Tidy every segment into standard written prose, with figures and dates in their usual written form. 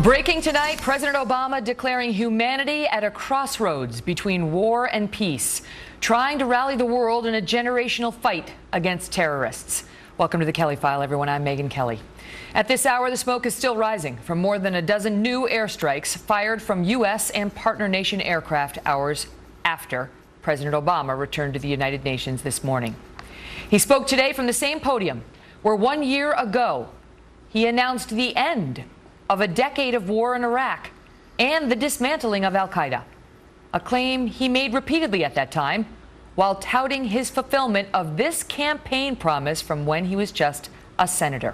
Breaking tonight, President Obama declaring humanity at a crossroads between war and peace, trying to rally the world in a generational fight against terrorists. Welcome to the Kelly File, everyone. I'm Megyn Kelly. At this hour, the smoke is still rising from more than a dozen new airstrikes fired from U.S. and partner nation aircraft hours after President Obama returned to the United Nations this morning. He spoke today from the same podium where 1 year ago he announced the end of a decade of war in Iraq and the dismantling of al-Qaeda, a claim he made repeatedly at that time while touting his fulfillment of this campaign promise from when he was just a senator.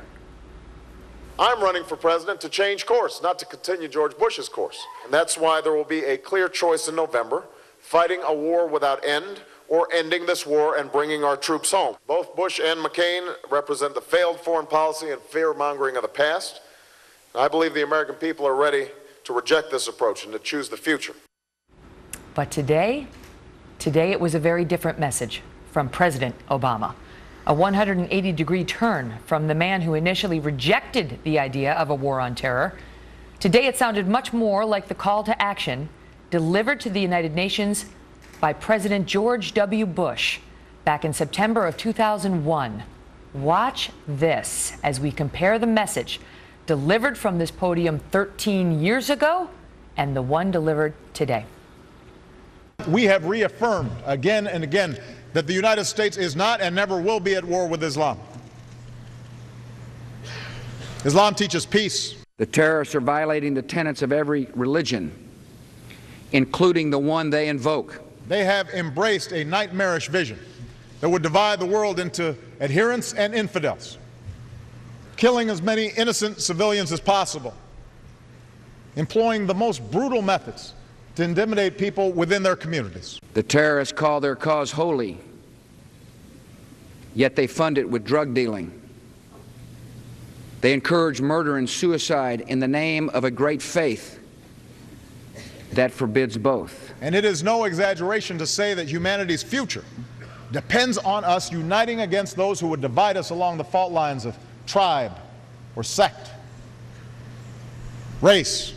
I'm running for president to change course, not to continue George Bush's course. And that's why there will be a clear choice in November, fighting a war without end or ending this war and bringing our troops home. Both Bush and McCain represent the failed foreign policy and fear-mongering of the past. I believe the American people are ready to reject this approach and to choose the future. But today it was a very different message from President Obama. A 180-degree turn from the man who initially rejected the idea of a war on terror. Today it sounded much more like the call to action delivered to the United Nations by President George W. Bush back in September of 2001. Watch this as we compare the message delivered from this podium 13 years ago and the one delivered today. We have reaffirmed again and again that the United States is not and never will be at war with Islam. Islam teaches peace. The terrorists are violating the tenets of every religion, including the one they invoke. They have embraced a nightmarish vision that would divide the world into adherents and infidels, killing as many innocent civilians as possible, employing the most brutal methods to intimidate people within their communities. The terrorists call their cause holy, yet they fund it with drug dealing. They encourage murder and suicide in the name of a great faith that forbids both. And it is no exaggeration to say that humanity's future depends on us uniting against those who would divide us along the fault lines of tribe or sect, race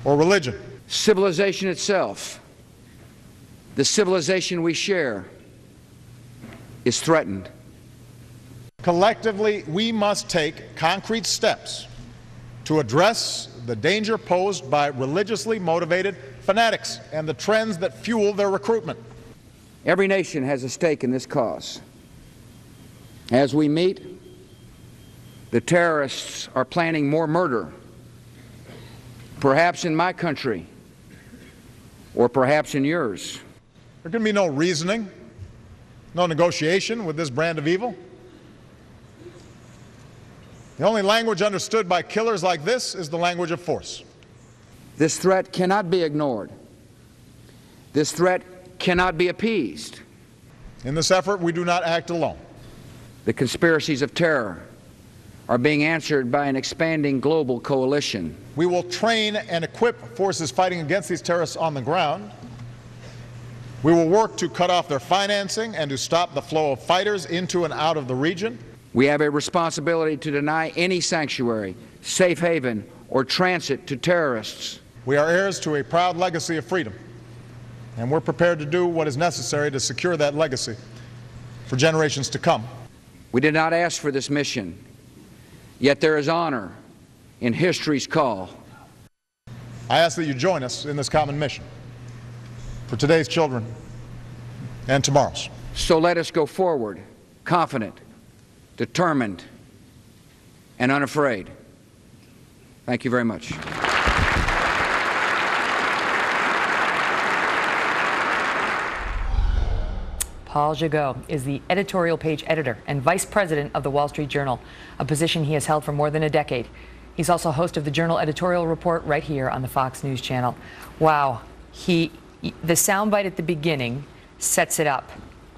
or religion. Civilization itself, the civilization we share, is threatened. Collectively, we must take concrete steps to address the danger posed by religiously motivated fanatics and the trends that fuel their recruitment. Every nation has a stake in this cause. As we meet, the terrorists are planning more murder, perhaps in my country, or perhaps in yours. There can be no reasoning, no negotiation with this brand of evil. The only language understood by killers like this is the language of force. This threat cannot be ignored. This threat cannot be appeased. In this effort, we do not act alone. The conspiracies of terror are being answered by an expanding global coalition. We will train and equip forces fighting against these terrorists on the ground. We will work to cut off their financing and to stop the flow of fighters into and out of the region. We have a responsibility to deny any sanctuary, safe haven, or transit to terrorists. We are heirs to a proud legacy of freedom, and we're prepared to do what is necessary to secure that legacy for generations to come. We did not ask for this mission, yet there is honor in history's call. I ask that you join us in this common mission for today's children and tomorrow's. So let us go forward, confident, determined, and unafraid. Thank you very much. Paul Gigot is the editorial page editor and vice president of the Wall Street Journal, a position he has held for more than a decade. He's also host of the Journal Editorial Report right here on the Fox News Channel. Wow, the soundbite at the beginning sets it up,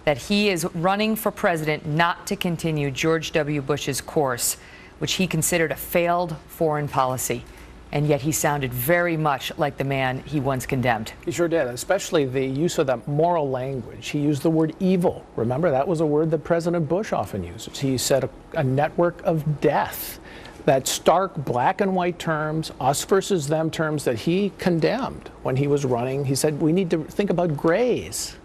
that he is running for president not to continue George W. Bush's course, which he considered a failed foreign policy. And yet he sounded very much like the man he once condemned. He sure did, especially the use of that moral language. He used the word evil. Remember, that was a word that President Bush often used. He said a network of death. that stark black and white terms, us versus them terms that he condemned when he was running. He said we need to think about grays.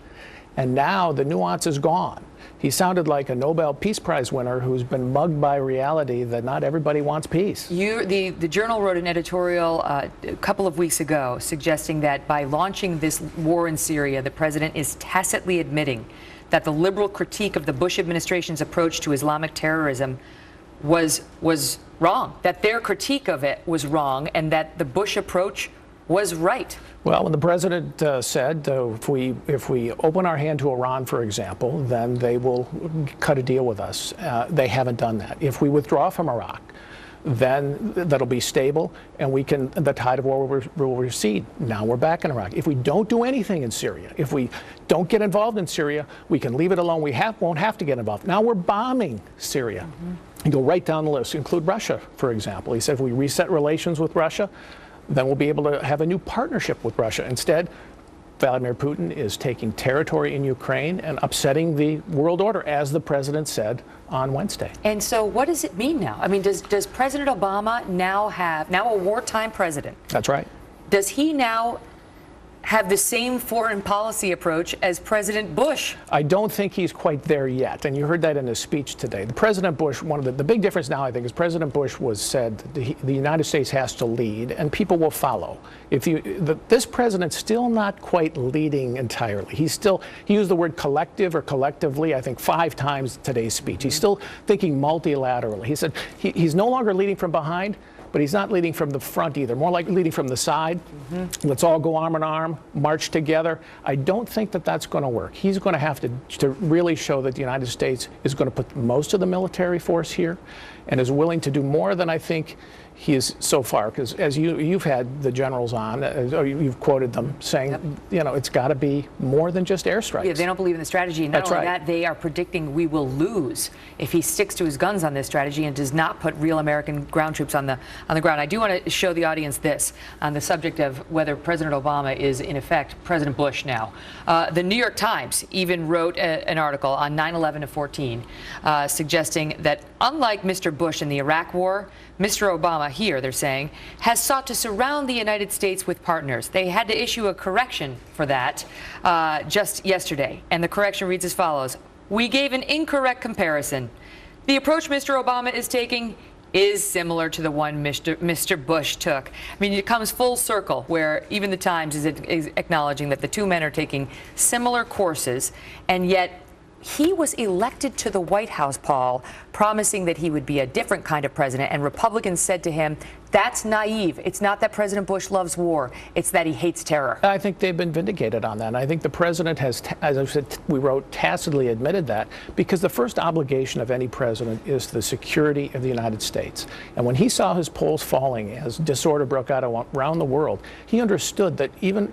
And now the nuance is gone. He sounded like a Nobel Peace Prize winner who's been mugged by reality that not everybody wants peace. The Journal wrote an editorial a couple of weeks ago suggesting that by launching this war in Syria, the president is tacitly admitting that the liberal critique of the Bush administration's approach to Islamic terrorism was wrong, that their critique of it was wrong, and that the Bush approach was right. Well, when the president said if we open our hand to Iran, for example, then they will cut a deal with us. They haven't done that. If we withdraw from Iraq, then that'll be stable, and the tide of war will recede. Now we're back in Iraq. If we don't do anything in Syria, if we don't get involved in Syria, we can leave it alone. We won't have to get involved. Now we're bombing Syria. And go right down the list, include Russia, for example. He said if we reset relations with Russia, then we'll be able to have a new partnership with Russia. Instead, Vladimir Putin is taking territory in Ukraine and upsetting the world order, as the president said on Wednesday. And so what does it mean now? I mean, does President Obama now a wartime president? That's right. Does he now have the same foreign policy approach as President Bush? I don't think he's quite there yet, and you heard that in his speech today. The President Bush, one of the big difference now, I think, is President Bush said the United States has to lead, and people will follow. This president's still not quite leading entirely. He used the word collective or collectively, I think, 5 times in today's speech. He's still thinking multilaterally. He said he's no longer leading from behind, but he's not leading from the front either, more like leading from the side. Let's all go arm in arm, march together. I don't think that that's going to work. He's going to have to really show that the United States is going to put most of the military force here and is willing to do more than I think he is so far, because as you've had the generals on, or you've quoted them saying, it's got to be more than just airstrikes. Yeah, they don't believe in the strategy. Not That's only right. that, they are predicting we will lose if he sticks to his guns on this strategy and does not put real American ground troops on the ground. I do want to show the audience this on the subject of whether President Obama is in effect President Bush now. The New York Times even wrote an article on 9/11/14 suggesting that unlike Mr. Bush in the Iraq War, Mr. Obama here, they're saying, has sought to surround the United States with partners. They had to issue a correction for that just yesterday. And the correction reads as follows. We gave an incorrect comparison. The approach Mr. Obama is taking is similar to the one Mr. Bush took. I mean, it comes full circle where even the Times is acknowledging that the two men are taking similar courses, and yet he was elected to the White House, Paul, promising that he would be a different kind of president, and Republicans said to him, that's naive. It's not that President Bush loves war. It's that he hates terror. I think they've been vindicated on that. And I think the president has, as I said, we wrote, tacitly admitted that, because the first obligation of any president is the security of the United States. And when he saw his polls falling as disorder broke out around the world, he understood that even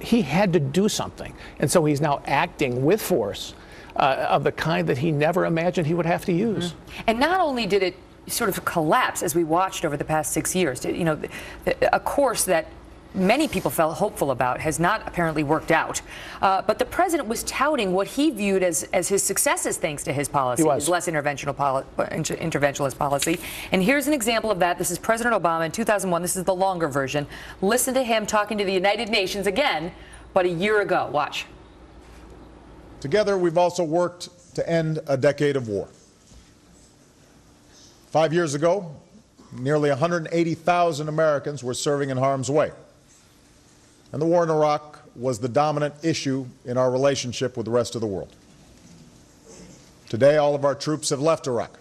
he had to do something. And so he's now acting with force of the kind that he never imagined he would have to use. And not only did it sort of collapse as we watched over the past 6 years, a course that many people felt hopeful about has not apparently worked out. But the president was touting what he viewed as his successes thanks to his policy, his less interventionist policy. And here's an example of that. This is President Obama in 2001. This is the longer version. Listen to him talking to the United Nations again, but a year ago. Watch. Together, we've also worked to end a decade of war. 5 years ago, nearly 180,000 Americans were serving in harm's way. And the war in Iraq was the dominant issue in our relationship with the rest of the world. Today, all of our troops have left Iraq.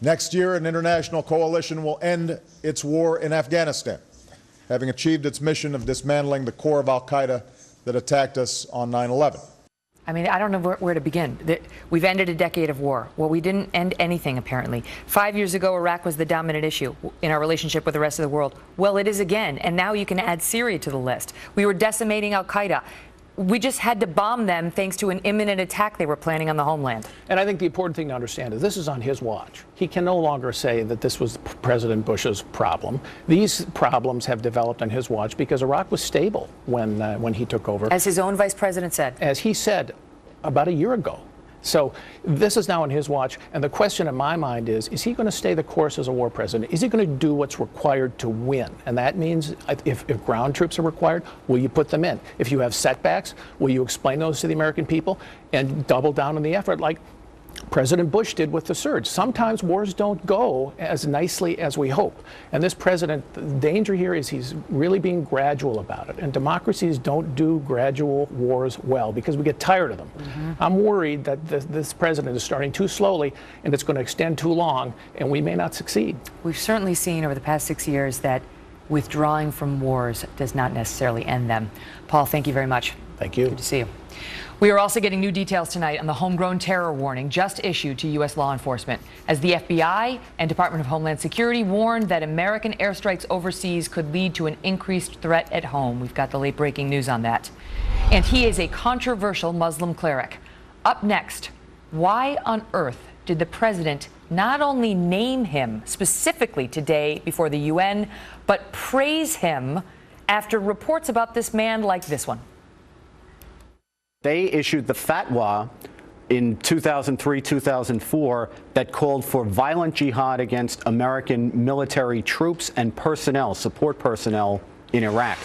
Next year, an international coalition will end its war in Afghanistan, having achieved its mission of dismantling the core of al-Qaeda that attacked us on 9/11. I mean, I don't know where to begin. We've ended a decade of war. Well, we didn't end anything, apparently. 5 years ago, Iraq was the dominant issue in our relationship with the rest of the world. Well, it is again. And now you can add Syria to the list. We were decimating al-Qaeda. We just had to bomb them thanks to an imminent attack they were planning on the homeland. And I think the important thing to understand is this is on his watch. He can no longer say that this was President Bush's problem. These problems have developed on his watch because Iraq was stable when he took over. As his own vice president said. As he said about a year ago, So this is now on his watch, and the question in my mind is he going to stay the course as a war president? Is he going to do what's required to win? And that means if ground troops are required, will you put them in? If you have setbacks, will you explain those to the American people and double down on the effort like President Bush did with the surge? Sometimes wars don't go as nicely as we hope. And this president, the danger here is he's really being gradual about it. And democracies don't do gradual wars well because we get tired of them. I'm worried that this president is starting too slowly and it's going to extend too long and we may not succeed. We've certainly seen over the past 6 years that withdrawing from wars does not necessarily end them. Paul, thank you very much. Thank you. Good to see you. We are also getting new details tonight on the homegrown terror warning just issued to U.S. law enforcement as the FBI and Department of Homeland Security warned that American airstrikes overseas could lead to an increased threat at home. We've got the late breaking news on that. And he is a controversial Muslim cleric. Up next, why on earth did the president not only name him specifically today before the UN, but praise him after reports about this man like this one? They issued the fatwa in 2003, 2004 that called for violent jihad against American military troops and personnel, support personnel in Iraq.